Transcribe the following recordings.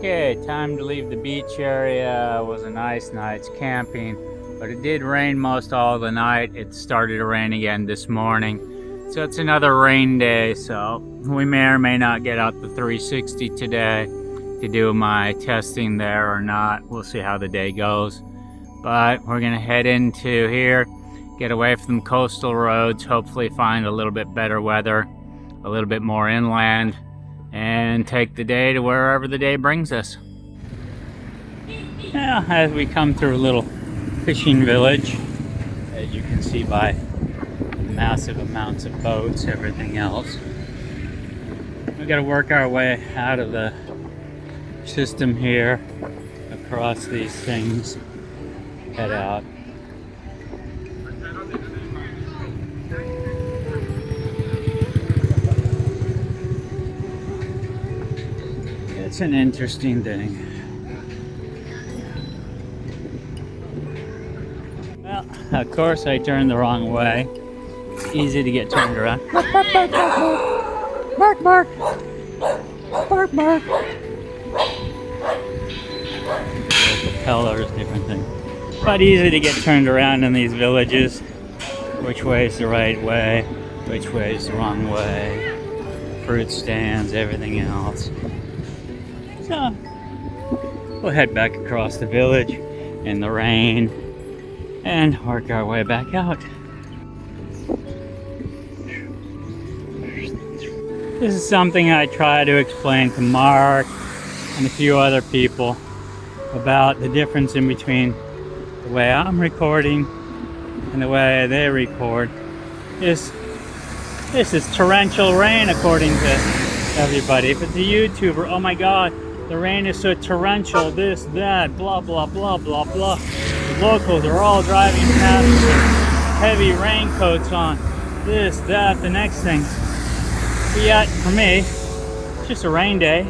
Okay, time to leave the beach area. It was a nice night's camping, but it did rain most all the night. It started to rain again this morning. So it's another rain day, so we may or may not get out the 360 today to do my testing there or not. We'll see how the day goes. But we're gonna head into here, get away from coastal roads, hopefully find a little bit better weather, a little bit more inland, and take the day to wherever the day brings us. Now, as we come through a little fishing village, as you can see by massive amounts of boats, everything else, we got to work our way out of the system here, across these things, head out. It's an interesting thing. Well, of course I turned the wrong way. It's easy to get turned around. Bark, bark, bark, bark, bark, bark, bark. Propellers, different things. But easy to get turned around in these villages. Which way is the right way? Which way is the wrong way? Fruit stands, everything else. So, we'll head back across the village in the rain and work our way back out. This is something I try to explain to Mark and a few other people about the difference in between the way I'm recording and the way they record. This is torrential rain according to everybody. If it's a YouTuber, oh my god, the rain is so torrential, this, that, blah, blah, blah, blah, blah. The locals are all driving past with heavy raincoats on. This, that, the next thing. But yet, for me, it's just a rain day.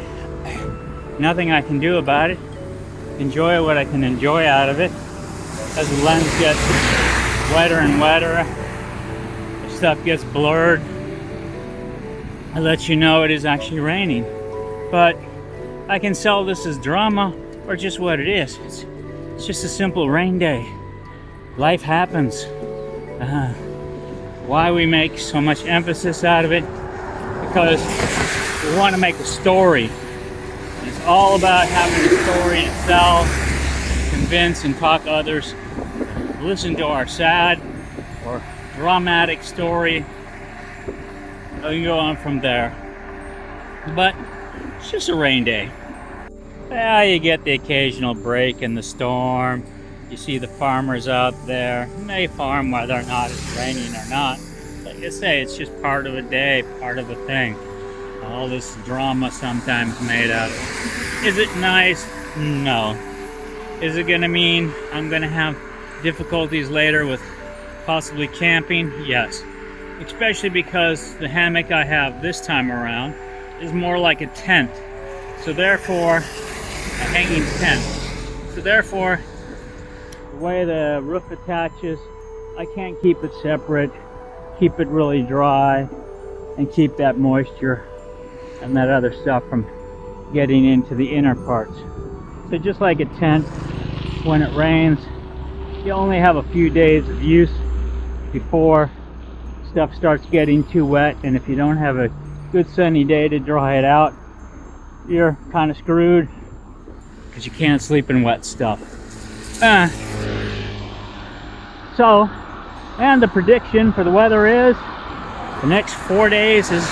Nothing I can do about it. Enjoy what I can enjoy out of it. As the lens gets wetter and wetter, the stuff gets blurred, it lets you know it is actually raining. But I can sell this as drama or just what it is. It's just a simple rain day. Life happens. Why we make so much emphasis out of it? Because we want to make a story. It's all about having a story in itself, convince and talk others, listen to our sad or dramatic story. We can go on from there. But it's just a rain day. Yeah, you get the occasional break in the storm. You see the farmers out there. They farm whether or not it's raining or not. Like I say, it's just part of a day, part of a thing. All this drama sometimes made out of it. Is it nice? No. Is it gonna mean I'm gonna have difficulties later with possibly camping? Yes. Especially because the hammock I have this time around is more like a tent. So therefore, a hanging tent. So therefore, the way the roof attaches, I can't keep it separate, keep it really dry, and keep that moisture and that other stuff from getting into the inner parts. So just like a tent, when it rains, you only have a few days of use before stuff starts getting too wet, and if you don't have a good sunny day to dry it out, you're kind of screwed because you can't sleep in wet stuff. So, and the prediction for the weather is the next 4 days is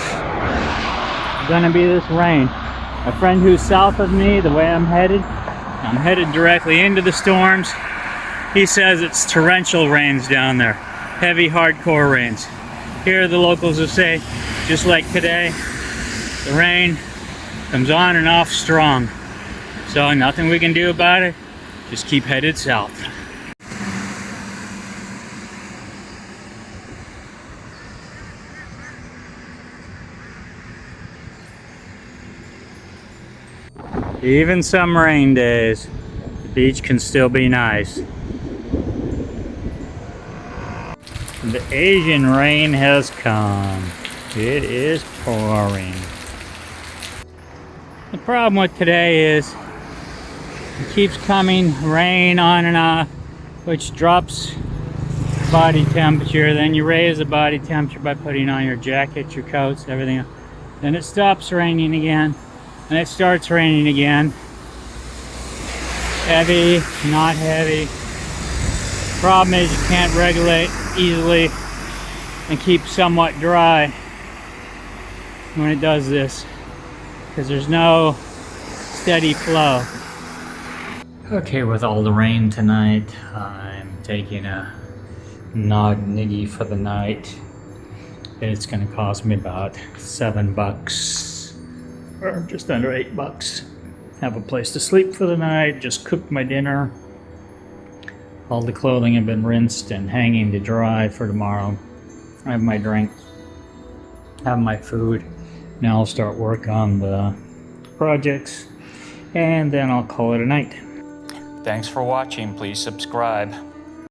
gonna be this rain. My friend who's south of me, the way I'm headed directly into the storms. He says it's torrential rains down there, heavy hardcore rains. Here the locals will say, just like today, the rain comes on and off strong. So nothing we can do about it, just keep headed south. Even some rain days, the beach can still be nice. The Asian rain has come. It is pouring. The problem with today is It keeps coming, rain on and off, which drops body temperature. Then you raise the body temperature by putting on your jackets, your coats, everything. Then it stops raining again, and it starts raining again. Heavy, not heavy. Problem is you can't regulate easily and keep somewhat dry when it does this, because there's no steady flow. Okay, with all the rain tonight, I'm taking a Nomadic for the night. It's gonna cost me about $7 or just under $8. Have a place to sleep for the night, just cook my dinner. All the clothing have been rinsed and hanging to dry for tomorrow. I have my drink, have my food. Now I'll start work on the projects, and then I'll call it a night. Thanks for watching. Please subscribe.